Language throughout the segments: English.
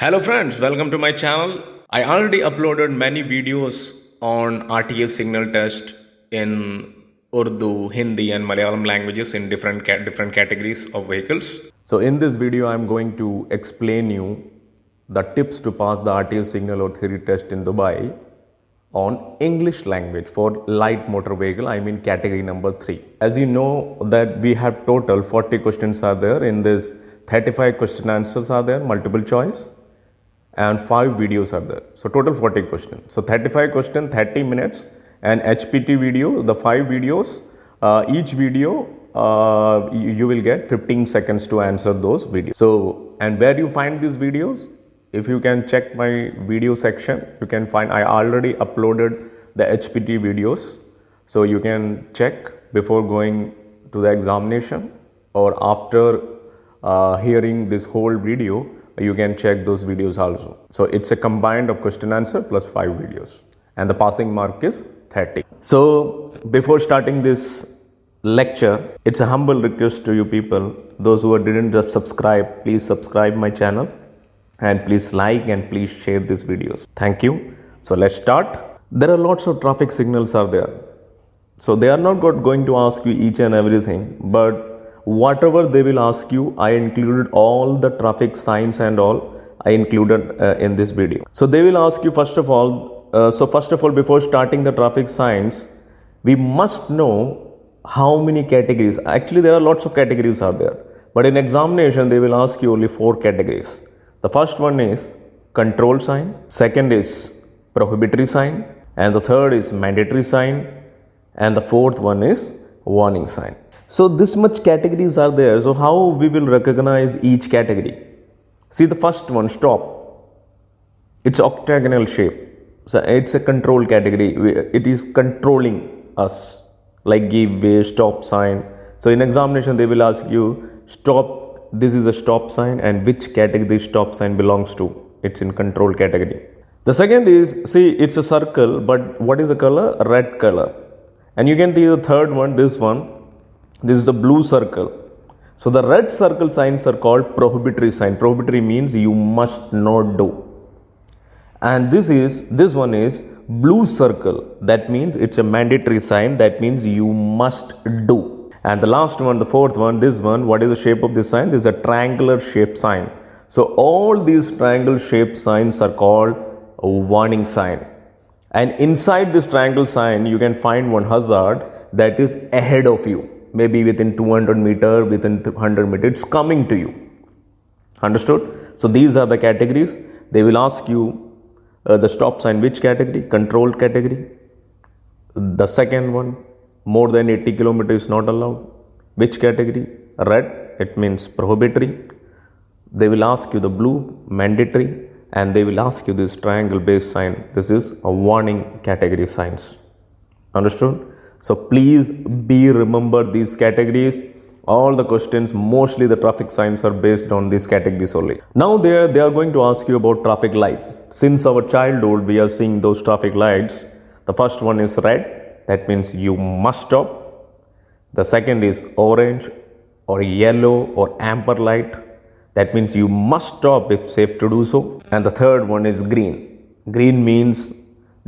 Hello friends, welcome to my channel. I already uploaded many videos on RTA signal test in Urdu, Hindi and Malayalam languages in different categories of vehicles. So in this video I am going to explain you the tips to pass the RTA signal or theory test in Dubai on English language for light motor vehicle, I mean category number 3. As you know that we have total 40 questions are there. In this 35 question answers are there, multiple choice, and 5 videos are there. So total 40 questions. So 35 question, 30 minutes, and HPT video, the 5 videos, each video you will get 15 seconds to answer those videos. So, and where you find these videos? If you can check my video section, you can find I already uploaded the HPT videos. So you can check before going to the examination or after hearing this whole video, you can check those videos also. So it's a combined of question answer plus 5 videos and the passing mark is 30. So before starting this lecture, it's a humble request to you people, those who didn't just subscribe, please subscribe my channel and please like and please share these videos. Thank you. So let's start. There are lots of traffic signals are there. So they are not going to ask you each and everything, but whatever they will ask you, I included all the traffic signs and all I included in this video. So they will ask you first of all, before starting the traffic signs, we must know how many categories. Actually there are lots of categories are there, but in examination they will ask you only 4 categories. The first one is control sign, second is prohibitory sign, and the third is mandatory sign, and the fourth one is warning sign. So this much categories are there. So how we will recognize each category? See the first one, stop. It's octagonal shape. So it's a control category. It is controlling us, like give way, stop sign. So in examination they will ask you, stop. This is a stop sign and which category stop sign belongs to. It's in control category. The second is, see it's a circle, but what is the color? Red color. And you can see the third one, this one. This is a blue circle. So the red circle signs are called prohibitory sign. Prohibitory means you must not do. And this one is blue circle. That means it's a mandatory sign. That means you must do. And the last one, the fourth one, this one, what is the shape of this sign? This is a triangular shape sign. So all these triangle shaped signs are called a warning sign. And inside this triangle sign, you can find one hazard that is ahead of you. Maybe within 200 meter, within 100 meters, it's coming to you. Understood? So these are the categories. They will ask you the stop sign, which category? Control category. The second one, more than 80 kilometers is not allowed. Which category? Red, it means prohibitory. They will ask you the blue, mandatory, and they will ask you this triangle based sign. This is a warning category signs. Understood? So please remember these categories. All the questions, mostly the traffic signs are based on these categories only. Now they are going to ask you about traffic light. Since our childhood we are seeing those traffic lights. The first one is red. That means you must stop. The second is orange or yellow or amber light. That means you must stop if safe to do so. And the third one is green. Green means,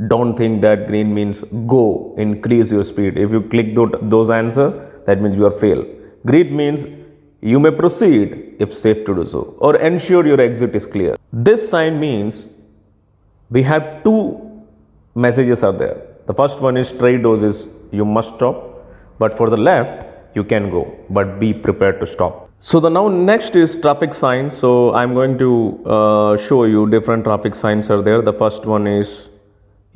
don't think that green means go, increase your speed. If you click those answers, that means you are fail. Green means you may proceed if safe to do so, or ensure your exit is clear. This sign means we have 2 messages are there. The first one is straight doses, you must stop, but for the left you can go, but be prepared to stop. So the now next is traffic signs. So I'm going to show you different traffic signs are there. The first one is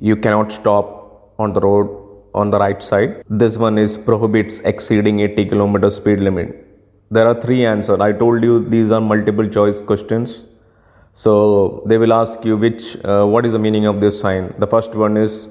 you cannot stop on the road on the right side. This one is prohibits exceeding 80 km speed limit. There are 3 answers. I told you these are multiple choice questions. So they will ask you what is the meaning of this sign. The first one is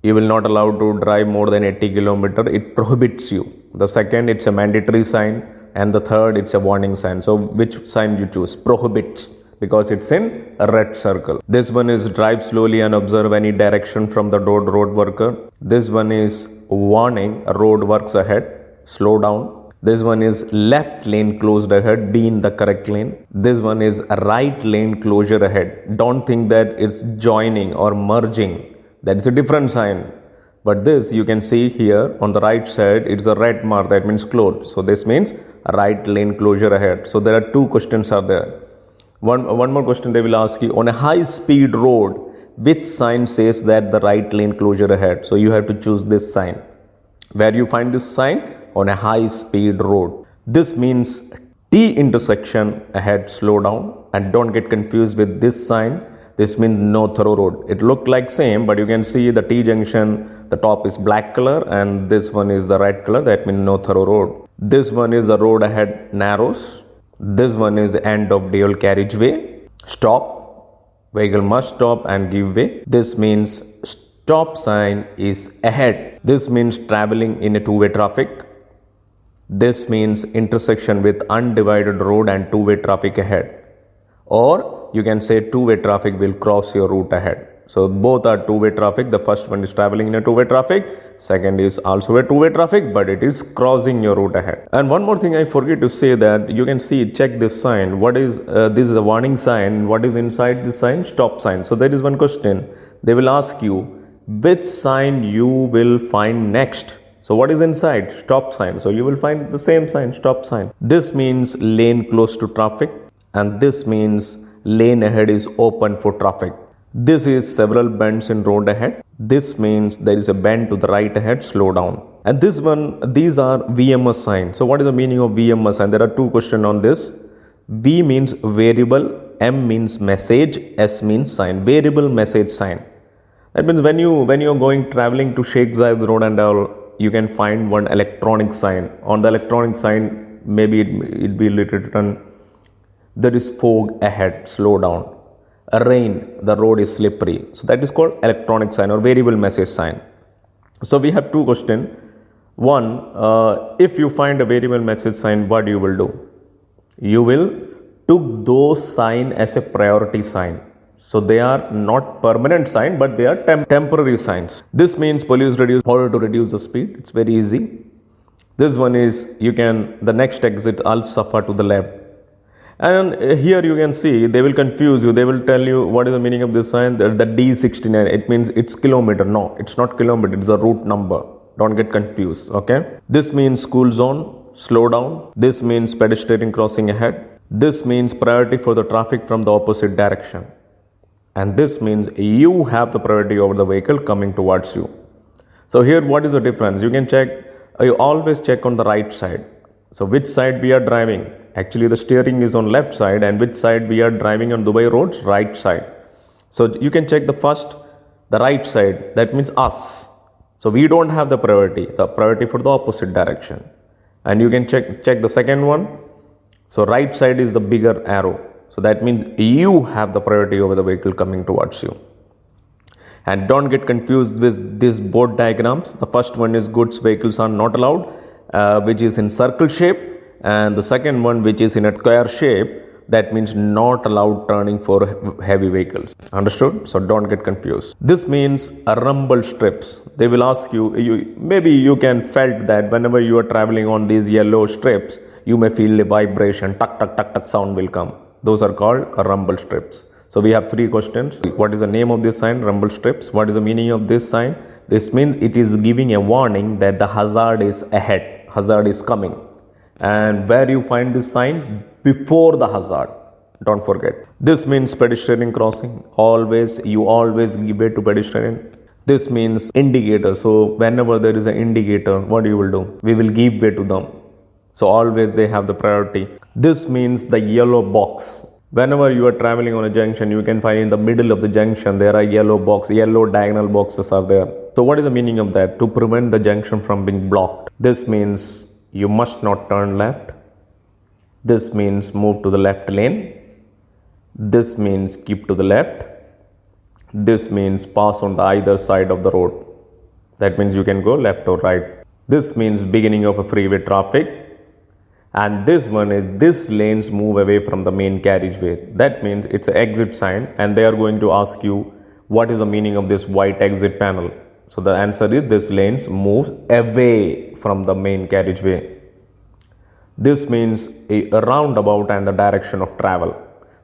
you will not allow to drive more than 80 km. It prohibits you. The second, it's a mandatory sign. And the third, it's a warning sign. So which sign you choose? Prohibits, because it's in a red circle. This one is drive slowly and observe any direction from the road worker. This one is warning, road works ahead, slow down. This one is left lane closed ahead, be in the correct lane. This one is right lane closure ahead. Don't think that it's joining or merging. That's a different sign. But this you can see here on the right side, it's a red mark, that means closed. So this means right lane closure ahead. So there are two questions are there. One more question they will ask you, on a high speed road, which sign says that the right lane closure ahead? So you have to choose this sign. Where you find this sign? On a high speed road. This means T intersection ahead, slow down, and don't get confused with this sign. This means no thorough road. It looked like same, but you can see the T junction, the top is black color and this one is the red color, that means no thorough road. This one is the road ahead narrows. This one is the end of dual carriageway. Stop. Vehicle must stop and give way. This means stop sign is ahead. This means traveling in a two-way traffic. This means intersection with undivided road and two-way traffic ahead. Or you can say two-way traffic will cross your route ahead. So both are two-way traffic. The first one is traveling in a two-way traffic. Second is also a two-way traffic, but it is crossing your route ahead. And one more thing I forget to say, that you can see, check this sign. What is this is a warning sign. What is inside this sign? Stop sign. So there is one question. They will ask you which sign you will find next. So what is inside? Stop sign. So you will find the same sign, stop sign. This means lane close to traffic, and this means lane ahead is open for traffic. This is several bends in road ahead. This means there is a bend to the right ahead, slow down. And this one, these are VMS signs. So what is the meaning of VMS sign? There are two questions on this. V means variable, M means message, S means sign. Variable message sign. That means when you are going traveling to Sheikh Zayed Road and all, you can find one electronic sign. On the electronic sign, maybe it be written, there is fog ahead, slow down. Rain, the road is slippery. So that is called electronic sign or variable message sign. So we have two questions. One, if you find a variable message sign, what you will do? You will took those sign as a priority sign. So they are not permanent sign, but they are temporary signs. This means police reduce order to reduce the speed. It's very easy. This one is the next exit Al Safa to the left. And here you can see they will confuse you. They will tell you what is the meaning of this sign. The D69, it means it's kilometer. No, it's not kilometer. It's a route number. Don't get confused. Okay. This means school zone, slow down. This means pedestrian crossing ahead. This means priority for the traffic from the opposite direction. And this means you have the priority over the vehicle coming towards you. So here what is the difference? You can check, you always check on the right side. So which side we are driving? Actually the steering is on left side, and which side we are driving on Dubai roads? Right side. So you can check the right side, that means us. So we don't have the priority for the opposite direction. And you can check the second one. So right side is the bigger arrow. So that means you have the priority over the vehicle coming towards you. And don't get confused with these board diagrams. The first one is goods vehicles are not allowed, which is in circle shape. And the second one, which is in a square shape, that means not allowed turning for heavy vehicles. Understood? So don't get confused. This means a rumble strips. They will ask you, maybe you can felt that whenever you are traveling on these yellow strips, you may feel a vibration, tuck, tuck, tuck, tuck sound will come. Those are called rumble strips. So we have three questions. What is the name of this sign? Rumble strips. What is the meaning of this sign? This means it is giving a warning that the hazard is ahead. Hazard is coming. And where you find this sign? Before the hazard. Don't forget. This means pedestrian crossing. You always give way to pedestrian. This means indicator. So whenever there is an indicator, what you will do? We will give way to them. So always they have the priority. This means the yellow box. Whenever you are traveling on a junction, you can find in the middle of the junction, there are yellow diagonal boxes are there. So what is the meaning of that? To prevent the junction from being blocked. This means you must not turn left. This means move to the left lane. This means keep to the left. This means pass on the either side of the road. That means you can go left or right. This means beginning of a freeway traffic. And this one is this lanes move away from the main carriageway. That means it's an exit sign, and they are going to ask you what is the meaning of this white exit panel. So the answer is this lanes moves away from the main carriageway. This means a roundabout and the direction of travel.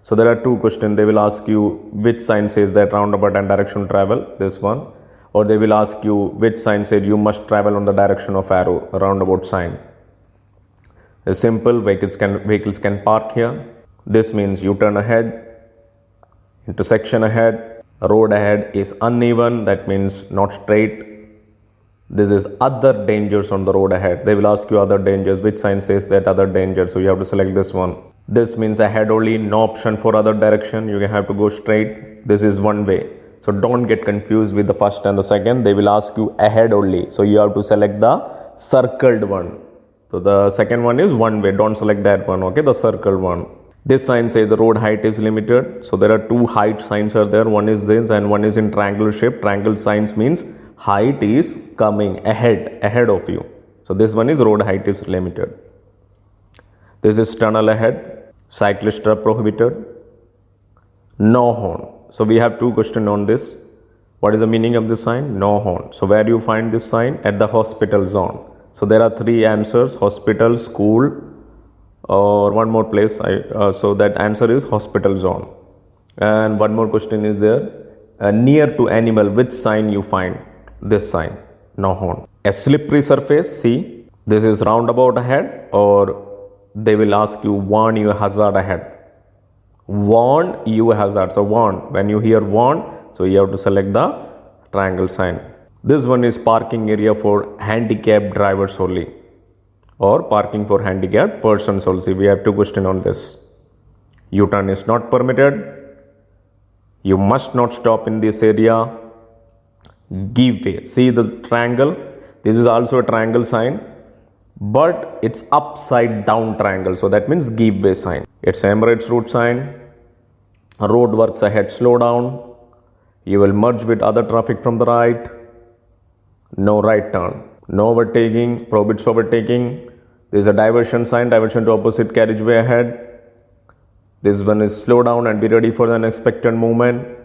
So there are two questions. They will ask you which sign says that roundabout and direction of travel, this one. Or they will ask you which sign said you must travel on the direction of arrow, a roundabout sign. A simple, vehicles can park here. This means you turn ahead, intersection ahead, road ahead is uneven, that means not straight. This is other dangers on the road ahead. They will ask you other dangers. Which sign says that other danger? So you have to select this one. This means ahead only, no option for other direction. You have to go straight. This is one way. So don't get confused with the first and the second. They will ask you ahead only. So you have to select the circled one. So the second one is one way. Don't select that one. Okay, the circled one. This sign says the road height is limited. So there are two height signs are there. One is this and one is in triangular shape. Triangle signs means height is coming ahead of you. So this one is road height is limited. This is tunnel ahead. Cyclists are prohibited. No horn. So we have two questions on this. What is the meaning of this sign? No horn. So where do you find this sign? At the hospital zone. So there are three answers: hospital, school, or one more place. So that answer is hospital zone. And one more question is there. Near to animal, which sign you find? This sign, no horn. A slippery surface, see, this is roundabout ahead, or they will ask you warn you hazard ahead. Warn you hazard. So warn, when you hear warn, so you have to select the triangle sign. This one is parking area for handicapped drivers only, or parking for handicapped persons also. We have two questions on this. U-turn is not permitted. You must not stop in this area. Give way. See the triangle. This is also a triangle sign, but it's upside down triangle. So that means give way sign. It's Emirates route sign. Road works ahead, slow down. You will merge with other traffic from the right. No right turn. No overtaking. Prohibits overtaking. There is a diversion sign. Diversion to opposite carriageway ahead. This one is slow down and be ready for the unexpected movement.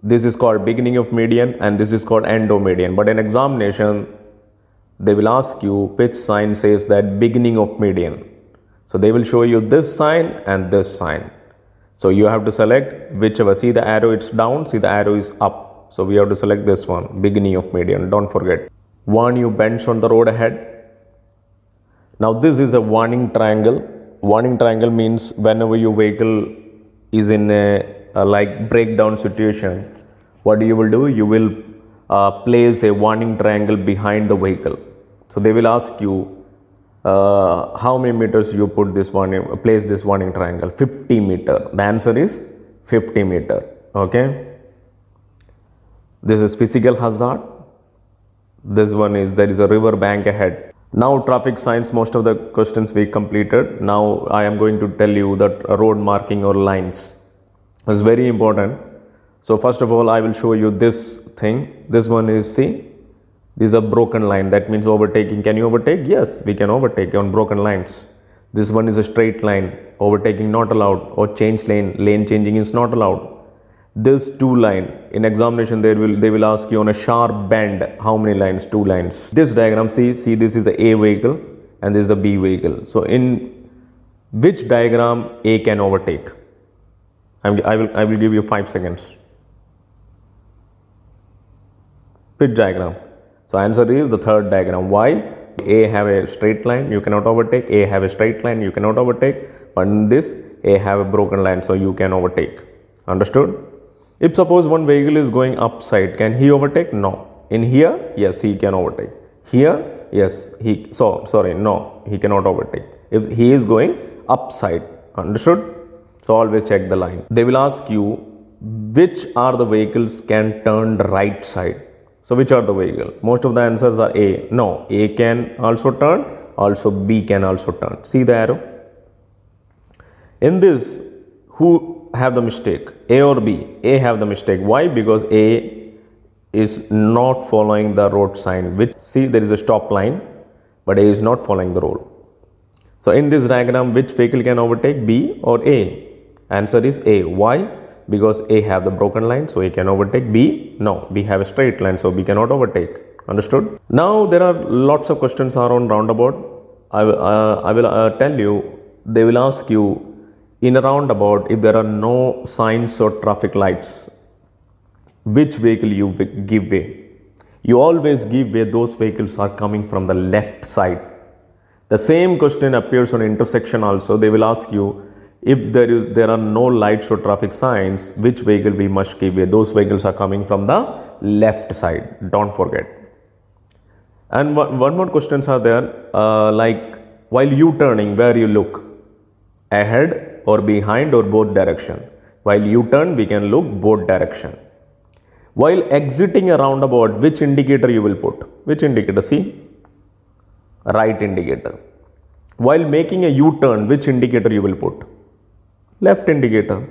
This is called beginning of median and this is called end of median. But in examination, they will ask you which sign says that beginning of median. So they will show you this sign and this sign. So you have to select whichever. See the arrow, it's down. See the arrow is up. So we have to select this one, beginning of median. Don't forget. Warn you bends on the road ahead. Now this is a warning triangle. Warning triangle means whenever your vehicle is in a like breakdown situation, what you will do? You will place a warning triangle behind the vehicle. So they will ask you how many meters you put this warning, place this warning triangle. 50 meter. The answer is 50 meter. Okay. This is physical hazard. This one is there is a river bank ahead. Now traffic signs, most of the questions we completed. Now I am going to tell you that road marking or lines is very important. So first of all, I will show you this thing. This one is, see, this is a broken line. That means overtaking. Can you overtake? Yes, we can overtake on broken lines. This one is a straight line. Overtaking not allowed, or change lane. Lane changing is not allowed. This two line, in examination they will ask you on a sharp bend how many lines? Two lines. This diagram, see this is the A vehicle and this is the B vehicle. So in which diagram A can overtake? I will give you 5 seconds. Which diagram? So answer is the third diagram. Why? A have a straight line, you cannot overtake. A have a straight line, you cannot overtake. But in this, A have a broken line, so you can overtake. Understood? If suppose one vehicle is going upside, can he overtake? No. In here, yes, he can overtake. Here, yes, no, he cannot overtake. If he is going upside, understood? So always check the line. They will ask you which are the vehicles can turn the right side. So which are the vehicle? Most of the answers are A. No, A can also turn, also B can also turn. See the arrow? In this, who have the mistake? A or B? A have the mistake. Why? Because A is not following the road sign. Which, see, there is a stop line, but A is not following the road. So in this diagram, which vehicle can overtake, B or A? Answer is A. Why? Because A have the broken line, so A can overtake. B, no, B have a straight line, so B cannot overtake. Understood? Now there are lots of questions are on roundabout. I will tell you, they will ask you in a roundabout if there are no signs or traffic lights, which vehicle you give way. You always give way those vehicles are coming from the left side. The same question appears on intersection also. They will ask you if there are no lights or traffic signs, which vehicle we must give way. Those vehicles are coming from the left side, don't forget. And one more questions are there, like while you turning, where you look, ahead or behind or both direction. While you turn, we can look both direction. While exiting a roundabout, which indicator you will put? Which indicator? See, right indicator. While making a U-turn, which indicator you will put? Left indicator.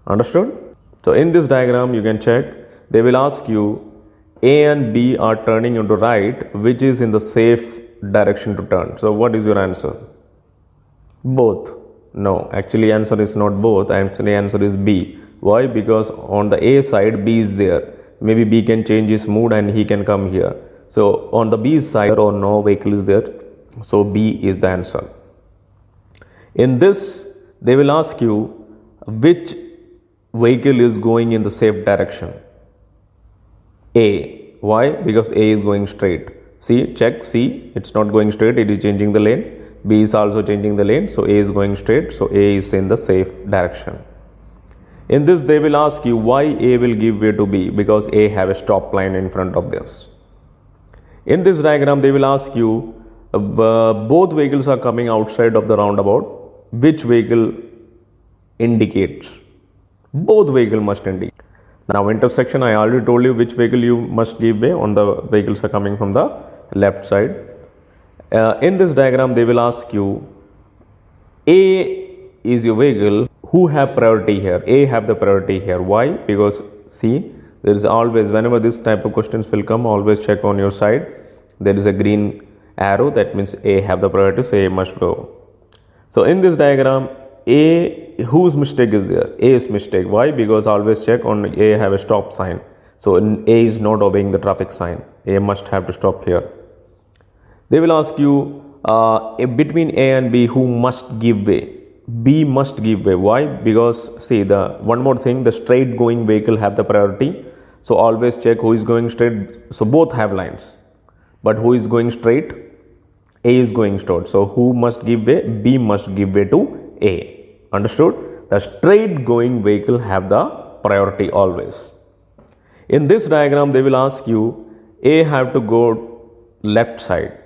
Understood? So in this diagram you can check, they will ask you A and B are turning into right, which is in the safe direction to turn. So what is your answer? Both. No, actually answer is not both, actually answer is B. Why? Because on the A side B is there. Maybe B can change his mood and he can come here. So on the B side or no vehicle is there. So B is the answer. In this they will ask you which vehicle is going in the safe direction. A. Why? Because A is going straight. See, check, see, it's not going straight, it is changing the lane. B is also changing the lane, so A is going straight, so A is in the safe direction. In this they will ask you why A will give way to B, because A have a stop line in front of this. In this diagram they will ask you both vehicles are coming outside of the roundabout, which vehicle indicates? Both vehicle must indicate. Now intersection, I already told you which vehicle you must give way. On the vehicles are coming from the left side. In this diagram they will ask you A is your vehicle, who have priority here? A have the priority here. Why? Because see, there is always, whenever this type of questions will come, always check on your side. There is a green arrow, that means A have the priority, so A must go. So in this diagram, A, whose mistake is there? A's mistake. Why? Because always check on A have a stop sign. So A is not obeying the traffic sign. A must have to stop here. They will ask you between A and B, who must give way? B must give way. Why? Because see, the one more thing, the straight going vehicle have the priority. So always check who is going straight. So both have lines, but who is going straight? A is going straight. So who must give way? B must give way to A. Understood? The straight going vehicle have the priority always. In this diagram they will ask you A have to go left side.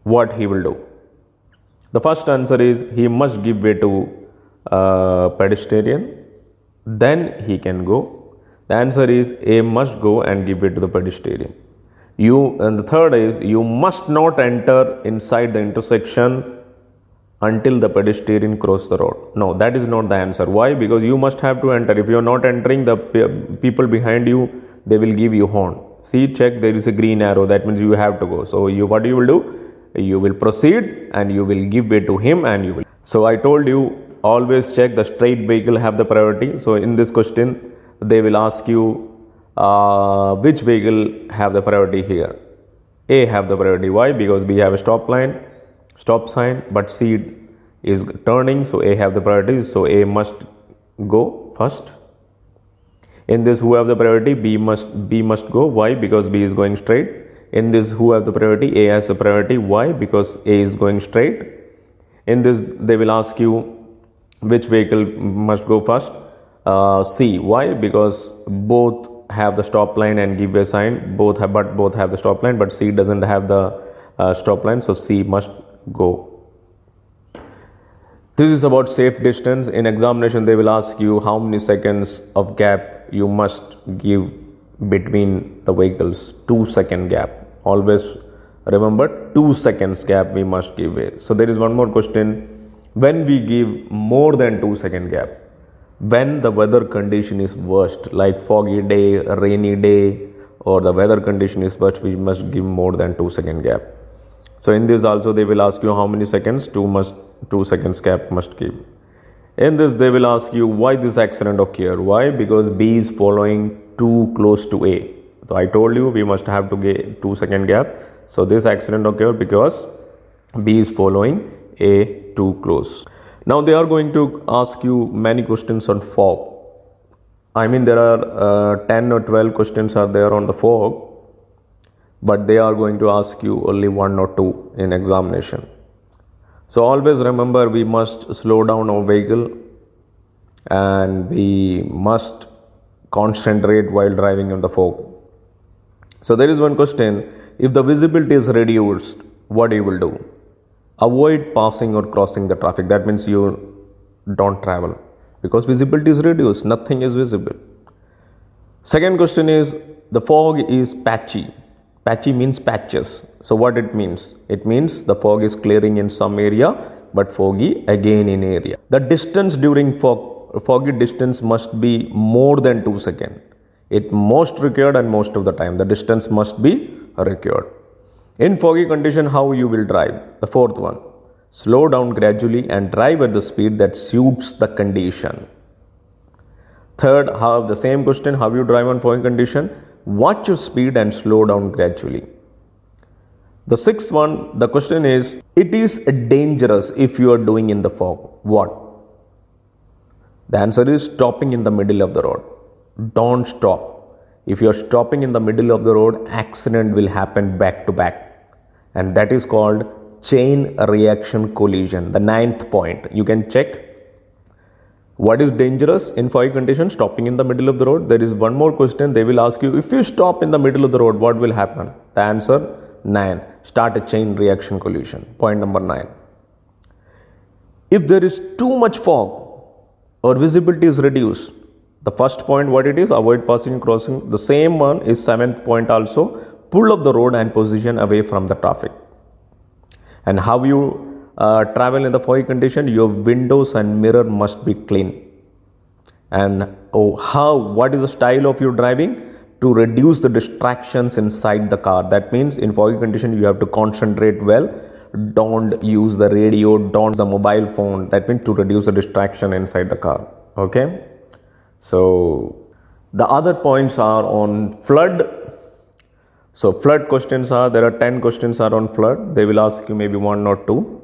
What he will do? The first answer is he must give way to pedestrian, then he can go. The answer is A must go and give way to the pedestrian. And the third is you must not enter inside the intersection until the pedestrian cross the road. No, that is not the answer. Why? Because you must have to enter. If you are not entering, the people behind you, they will give you horn. See, check, there is a green arrow, that means you have to go. So what you will do? You will proceed and you will give way to him and you will. So I told you, always check the straight vehicle have the priority. So in this question they will ask you which vehicle have the priority here. A have the priority. Why? Because B have a stop sign, but C is turning, so A have the priority, so A must go first. In this, who have the priority? B must go. Why? Because B is going straight. In this, who have the priority? A has the priority. Why? Because A is going straight. In this, they will ask you which vehicle must go first. C. Why? Because both have the stop line and give a sign. Both have the stop line, but C doesn't have the stop line, so C must go. This is about safe distance. In examination, they will ask you how many seconds of gap you must give between the vehicles. 2-second gap. Always remember 2 seconds gap we must give way. So there is one more question. When we give more than 2-second gap, when the weather condition is worst, like foggy day, rainy day, or the weather condition is worst, we must give more than 2-second gap. So in this also they will ask you how many seconds, 2 seconds gap must give. In this they will ask you why this accident occurred. Why? Because B is following too close to A. So I told you we must have to get 2-second gap. So this accident occurred because B is following A too close. Now they are going to ask you many questions on fog. I mean, there are 10 or 12 questions are there on the fog, but they are going to ask you only 1 or 2 in examination. So always remember, we must slow down our vehicle and we must concentrate while driving in the fog. So there is one question: if the visibility is reduced, what you will do? Avoid passing or crossing the traffic. That means you don't travel because visibility is reduced, nothing is visible. Second question is, the fog is patchy. Patchy means patches. So what it means? It means the fog is clearing in some area but foggy again in area. The distance during foggy distance must be more than 2 seconds. It most required, and most of the time the distance must be required. In foggy condition, how you will drive? The fourth one: slow down gradually and drive at the speed that suits the condition. Third, have the same question: how you drive on foggy condition? Watch your speed and slow down gradually. The sixth one, the question is, it is dangerous if you are doing in the fog. What? The answer is stopping in the middle of the road. Don't stop. If you are stopping in the middle of the road, accident will happen back to back. And that is called chain reaction collision. The ninth point, you can check. What is dangerous in foggy conditions? Stopping in the middle of the road. There is one more question. They will ask you, if you stop in the middle of the road, what will happen? The answer, 9. Start a chain reaction collision. Point number 9. If there is too much fog or visibility is reduced, the first point, what it is? Avoid passing, crossing. The same one is 7th point also. Pull up the road and position away from the traffic. And how you travel in the foggy condition? Your windows and mirror must be clean. And what is the style of your driving? To reduce the distractions inside the car. That means in foggy condition you have to concentrate well. Don't use the radio, don't use the mobile phone. That means to reduce the distraction inside the car. Okay. So the other points are on flood. So flood questions are, there are 10 questions are on flood. They will ask you maybe 1 or 2.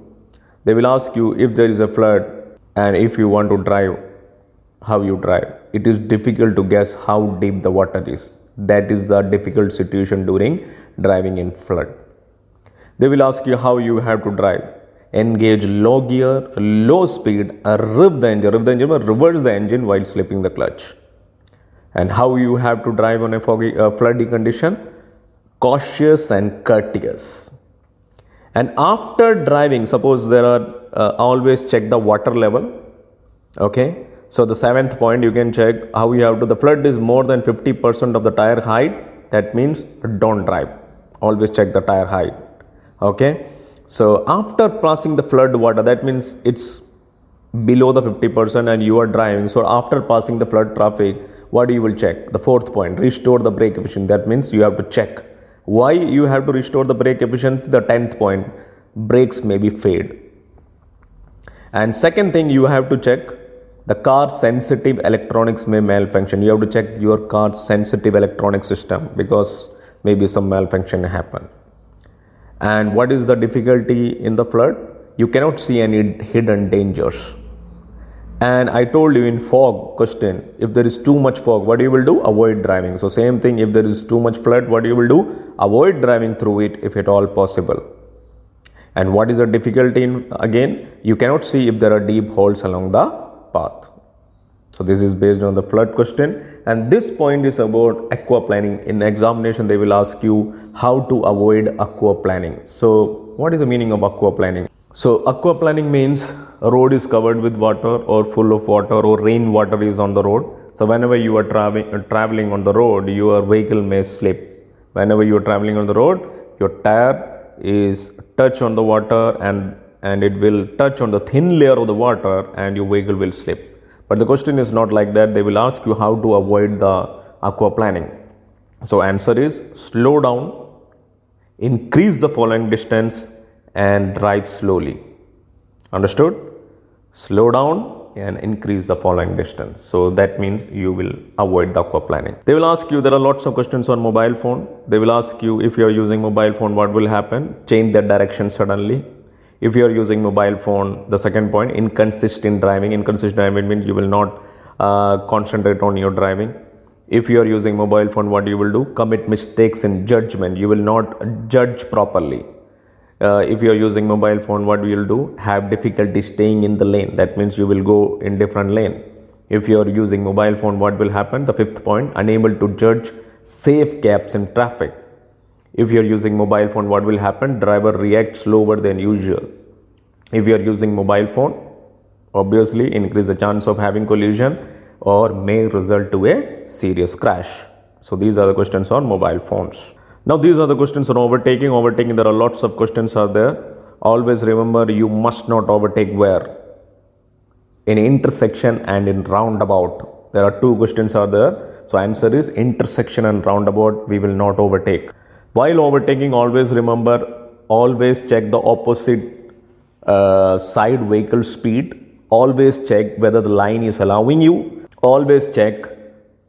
They will ask you if there is a flood and if you want to drive, how you drive. It is difficult to guess how deep the water is. That is the difficult situation during driving in flood. They will ask you how you have to drive. Engage low gear, low speed, rev the engine, reverse the engine while slipping the clutch. And how you have to drive on a foggy, floody condition? Cautious and courteous. And after driving, suppose there are, always check the water level. Okay. So the 7th point, you can check how you have to, the flood is more than 50% of the tire height. That means don't drive. Always check the tire height. Okay. So after passing the flood water, that means it's below the 50% and you are driving. So after passing the flood traffic, what you will check? The 4th point, restore the brake efficiency. That means you have to check. Why you have to restore the brake efficiency? The 10th point, brakes may be fade. And second thing you have to check, the car sensitive electronics may malfunction. You have to check your car's sensitive electronic system because maybe some malfunction happen. And what is the difficulty in the flood? You cannot see any hidden dangers. And I told you in fog question, if there is too much fog, what you will do? Avoid driving. So same thing, if there is too much flood, what you will do? Avoid driving through it if at all possible. And what is the difficulty in, again, you cannot see if there are deep holes along the path. So this is based on the flood question. And this point is about aqua planning. In examination, they will ask you how to avoid aqua planning. So what is the meaning of aqua planning? So aqua planning means a road is covered with water or full of water or rain water is on the road. So whenever you are traveling on the road, your vehicle may slip. Whenever you are traveling on the road, your tire is touch on the water and it will touch on the thin layer of the water and your vehicle will slip. But the question is not like that. They will ask you how to avoid the aqua planning. So answer is slow down, increase the following distance and drive slowly. Understood? Slow down, and increase the following distance. So that means you will avoid the aqua planning. They will ask you, there are lots of questions on mobile phone. They will ask you, if you are using mobile phone, what will happen? Change the direction suddenly. If you are using mobile phone, the second point, inconsistent driving. Inconsistent driving means you will not concentrate on your driving. If you are using mobile phone, what you will do? Commit mistakes in judgment. You will not judge properly. If you are using mobile phone, what you will do? Have difficulty staying in the lane. That means you will go in different lane. If you are using mobile phone, what will happen? The fifth point, unable to judge safe gaps in traffic. If you are using mobile phone, what will happen? Driver reacts slower than usual. If you are using mobile phone, obviously increase the chance of having collision or may result to a serious crash. So these are the questions on mobile phones. Now these are the questions on overtaking. Overtaking, there are lots of questions are there. Always remember, you must not overtake where? In intersection and in roundabout. There are two questions are there. So answer is intersection and roundabout we will not overtake. While overtaking, always remember, always check the opposite side vehicle speed. Always check whether the line is allowing you. Always check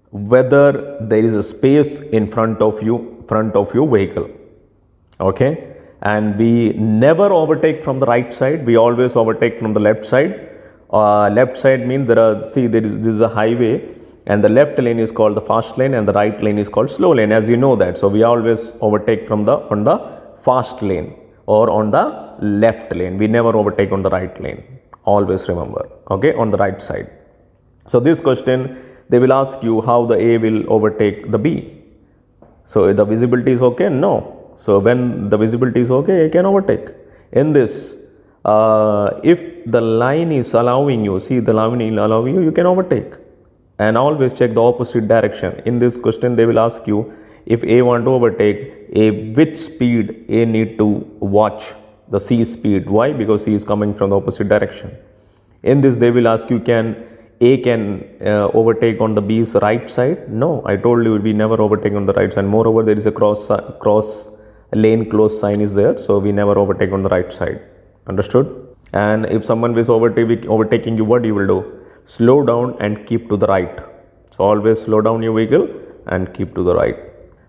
whether there is a space in front of your vehicle. Okay, and we never overtake from the right side. We always overtake from the left side. Left side means this is a highway, and the left lane is called the fast lane and the right lane is called slow lane, as you know that. So we always overtake on the fast lane or on the left lane. We never overtake on the right lane. Always remember, okay, on the right side. So this question, they will ask you how the A will overtake the B. So the visibility is okay? No. So when the visibility is okay, A can overtake. In this, if the line is allowing you, see the line is allowing you, you can overtake. And always check the opposite direction. In this question, they will ask you, if A want to overtake, which speed A need to watch? The C speed. Why? Because C is coming from the opposite direction. In this, they will ask you, A can overtake on the B's right side? No, I told you we never overtake on the right side. Moreover, there is a cross lane close sign is there, so we never overtake on the right side. Understood? And if someone is overtaking you, what you will do? Slow down and keep to the right. So always slow down your vehicle and keep to the right.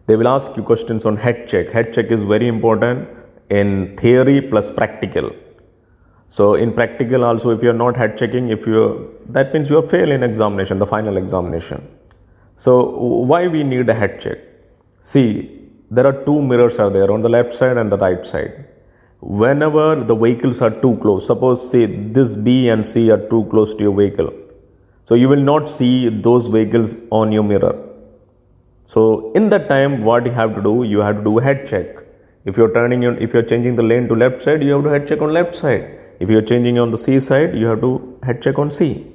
They will ask you questions on head check. Head check is very important in theory plus practical. So in practical also, if you are not head checking, that means you are fail in examination, the final examination. So why we need a head check? See, there are two mirrors are there on the left side and the right side. Whenever the vehicles are too close, suppose say this B and C are too close to your vehicle, so you will not see those vehicles on your mirror. So in that time, what you have to do? You have to do a head check. If you are changing the lane to left side, you have to head check on left side. If you are changing on the C side, you have to head check on C.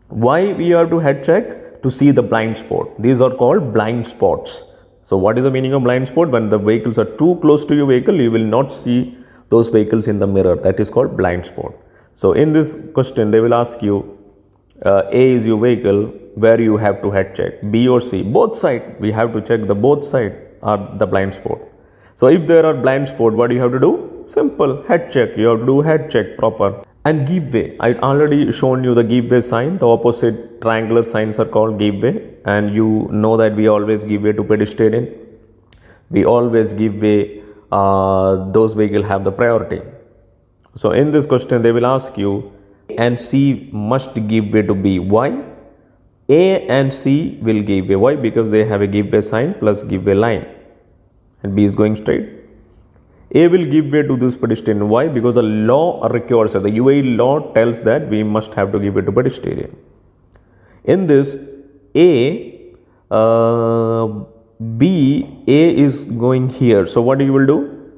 Why we have to head check? To see the blind spot. These are called blind spots. So what is the meaning of blind spot? When the vehicles are too close to your vehicle, you will not see those vehicles in the mirror. That is called blind spot. So in this question, they will ask you, A is your vehicle, where you have to head check, B or C, both side. We have to check the both side are the blind spot. So if there are blind spot, what do you have to do? Simple, head check. You have to do head check proper. And give way. I already shown you the give way sign. The opposite triangular signs are called give way. And you know that we always give way to pedestrian. We always give way, those vehicles have the priority. So in this question, they will ask you, A and C must give way to B. Why? A and C will give way. Why? Because they have a give way sign plus give way line. And B is going straight. A will give way to this pedestrian. Why? Because the law requires it. The UAE law tells that we must have to give way to pedestrian. In this, A is going here. So what you will do?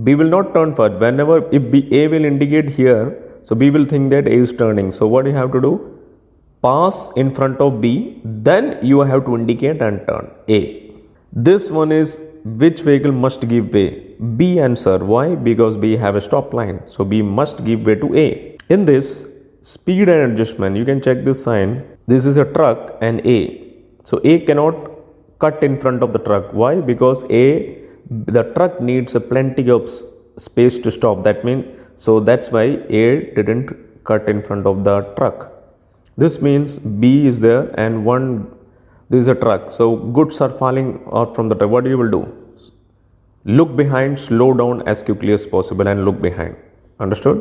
B will not turn first. Whenever A will indicate here, so B will think that A is turning. So what you have to do? Pass in front of B, then you have to indicate and turn A. This one is, which vehicle must give way? B answer. Why? Because B have a stop line. So B must give way to A. In this, speed and adjustment, you can check this sign. This is a truck and A. So A cannot cut in front of the truck. Why? Because the truck needs a plenty of space to stop. That means, so that's why A didn't cut in front of the truck. This means B is there and this is a truck. So goods are falling out from the truck. What you will do? Look behind, slow down as quickly as possible and look behind. Understood?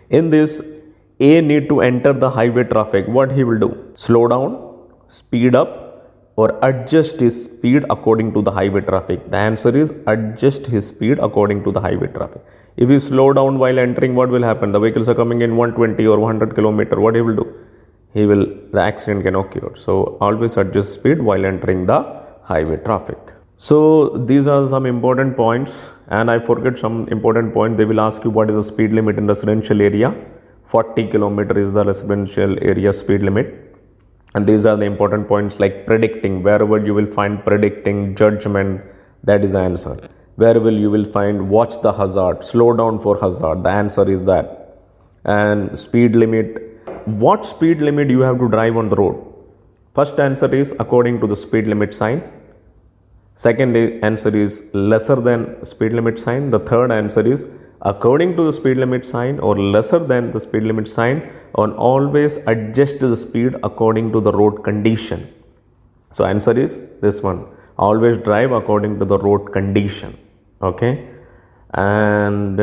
In this, A need to enter the highway traffic. What he will do? Slow down, speed up, or adjust his speed according to the highway traffic. The answer is adjust his speed according to the highway traffic. If you slow down while entering, what will happen? The vehicles are coming in 120 or 100 kilometer. What he will do? The accident can occur. So always adjust speed while entering the highway traffic. So these are some important points, and I forget some important point. They will ask you what is the speed limit in residential area. 40 kilometer is the residential area speed limit. And these are the important points like predicting. Wherever you will find predicting, judgment, that is the answer. Wherever you will find watch the hazard, slow down for hazard, the answer is that. And speed limit, what speed limit you have to drive on the road? First answer is according to the speed limit sign. Second answer is lesser than speed limit sign. The third answer is according to the speed limit sign or lesser than the speed limit sign, and always adjust the speed according to the road condition. So answer is this one. Always drive according to the road condition. Okay. And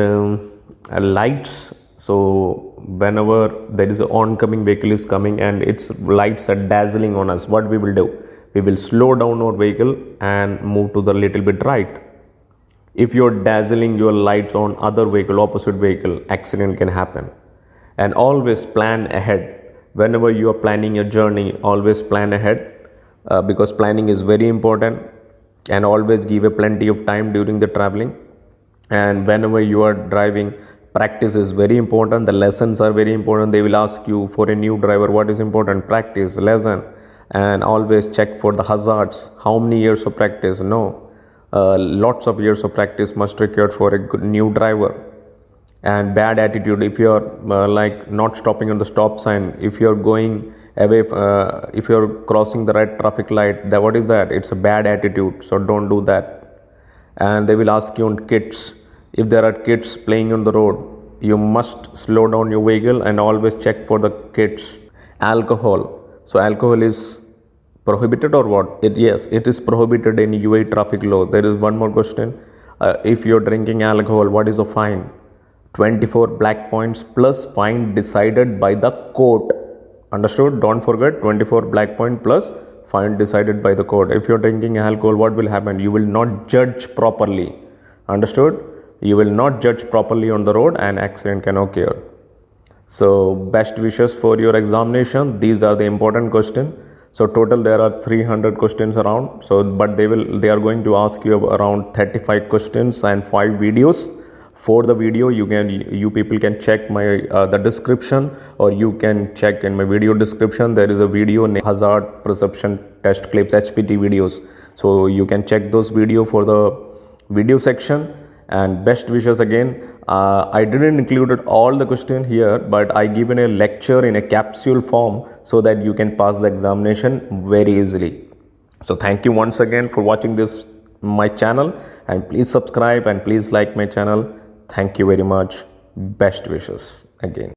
lights. So whenever there is an oncoming vehicle is coming and its lights are dazzling on us, what we will do? We will slow down our vehicle and move to the little bit right. If you're dazzling your lights on other vehicle, opposite vehicle, accident can happen. And always plan ahead. Whenever you are planning a journey, always plan ahead because planning is very important, and always give a plenty of time during the traveling. And whenever you are driving, practice is very important. The lessons are very important. They will ask you for a new driver, what is important? Practice, lesson, and always check for the hazards. How many years of practice? No. Lots of years of practice must required for a good new driver. And bad attitude, if you are like not stopping on the stop sign, if you are going away, if you are crossing the red traffic light, what is that? It's a bad attitude, so don't do that. And they will ask you on kids. If there are kids playing on the road, you must slow down your vehicle and always check for the kids. Alcohol. So alcohol is prohibited or what? Yes, it is prohibited in UAE traffic law. There is one more question. If you're drinking alcohol, what is the fine? 24 black points plus fine decided by the court. Understood? Don't forget, 24 black point plus fine decided by the court. If you're drinking alcohol, what will happen? You will not judge properly. Understood? You will not judge properly on the road and accident can occur. So best wishes for your examination. These are the important questions. So total there are 300 questions around. So but they are going to ask you around 35 questions and 5 videos. For the video, you people can check my the description, or you can check in my video description. There is a video named Hazard Perception Test Clips HPT videos. So you can check those video for the video section. And best wishes again. I didn't include all the question here, but I given a lecture in a capsule form so that you can pass the examination very easily. So thank you once again for watching this my channel, and please subscribe and please like my channel. Thank you very much. Best wishes again.